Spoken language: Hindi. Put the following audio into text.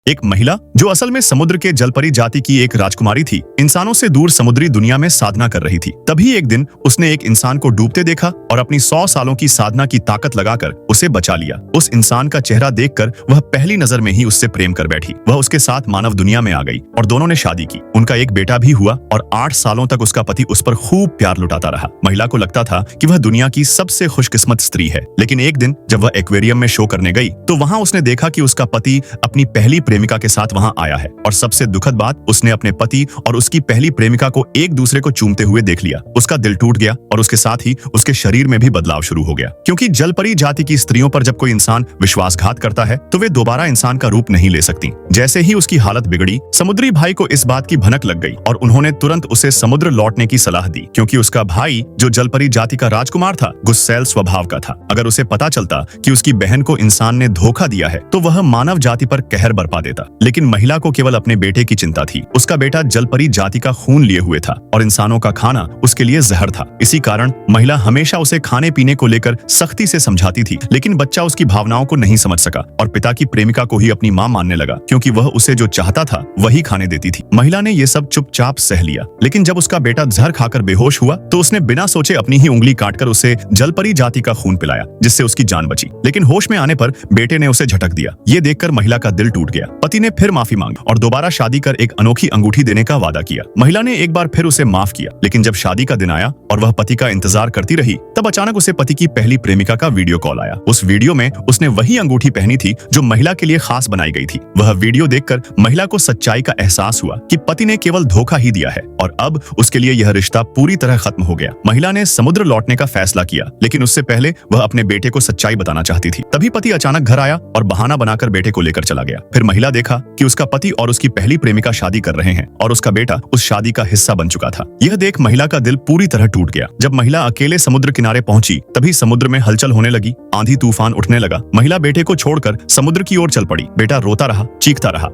एक महिला जो असल में समुद्र के जलपरी जाति की एक राजकुमारी थी, इंसानों से दूर समुद्री दुनिया में साधना कर रही थी। तभी एक दिन उसने एक इंसान को डूबते देखा और अपनी 100 सालों की साधना की ताकत लगाकर उसे बचा लिया। उस इंसान का चेहरा देखकर वह पहली नजर में ही उससे प्रेम कर बैठी। वह उसके साथ मानव दुनिया में आ गई और दोनों ने शादी की। उनका एक बेटा भी हुआ और 8 सालों तक उसका पति उस पर खूब प्यार लुटाता रहा। महिला को लगता था कि वह दुनिया की सबसे खुशकिस्मत स्त्री है। लेकिन एक दिन जब वह एक्वेरियम में शो करने गई तो वहां उसने देखा कि उसका पति अपनी पहली प्रेमिका के साथ वहां आया है। और सबसे दुखद बात, उसने अपने पति और उसकी पहली प्रेमिका को एक दूसरे को चूमते हुए देख लिया। उसका दिल टूट गया और उसके साथ ही उसके शरीर में भी बदलाव शुरू हो गया, क्योंकि जलपरी जाति की स्त्रियों पर जब कोई इंसान विश्वासघात करता है तो वे दोबारा इंसान का रूप नहीं ले सकती। जैसे ही उसकी हालत बिगड़ी, समुद्री भाई को इस बात की भनक लग गई और उन्होंने तुरंत उसे समुद्र लौटने की सलाह दी, क्योंकि उसका भाई जो जलपरी जाति का राजकुमार था, गुस्सैल स्वभाव का था। अगर उसे पता चलता कि उसकी बहन को इंसान ने धोखा दिया है तो वह मानव जाति पर कहर बरपा देता। लेकिन महिला को केवल अपने बेटे की चिंता थी। उसका बेटा जलपरी जाति का खून लिए हुए था और इंसानों का खाना उसके लिए जहर था। इसी कारण महिला हमेशा उसे खाने पीने को लेकर सख्ती से समझाती थी, लेकिन बच्चा उसकी भावनाओं को नहीं समझ सका और पिता की प्रेमिका को ही अपनी मां मानने लगा, क्योंकि वह उसे जो चाहता था वही खाने देती थी। महिला ने ये सब चुपचाप सह लिया, लेकिन जब उसका बेटा जहर खाकर बेहोश हुआ तो उसने बिना सोचे अपनी ही उंगली काटकर उसे जलपरी जाति का खून पिलाया, जिससे उसकी जान बची। लेकिन होश में आने पर बेटे ने उसे झटक दिया। ये देखकर महिला का दिल टूट गया। पति ने फिर माफी मांगी और दोबारा शादी कर एक अनोखी अंगूठी देने का वादा किया। महिला ने एक बार फिर उसे माफ किया, लेकिन जब शादी का दिन आया और वह पति का इंतजार करती रही, तब अचानक उसे पति की पहली प्रेमिका का वीडियो कॉल आया। उस वीडियो में उसने वही अंगूठी पहनी थी जो महिला के लिए खास बनाई गई थी। वह वीडियो देखकर महिला को सच्चाई का एहसास हुआ कि पति ने केवल धोखा ही दिया है और अब उसके लिए यह रिश्ता पूरी तरह खत्म हो गया। महिला ने समुद्र लौटने का फैसला किया, लेकिन उससे पहले वह अपने बेटे को सच्चाई बताना चाहती थी। तभी पति अचानक घर आया और बहाना बनाकर बेटे को लेकर चला गया। फिर महिला देखा कि उसका पति और उसकी पहली प्रेमिका शादी कर रहे हैं और उसका बेटा उस शादी का हिस्सा बन चुका था। यह देख महिला का दिल पूरी तरह टूट गया। जब महिला अकेले समुद्र किनारे पहुंची, तभी समुद्र में हलचल होने लगी, आंधी तूफान उठने लगा। महिला बेटे को छोड़कर समुद्र की ओर चल पड़ी। बेटा रोता रहा, चीखता रहा।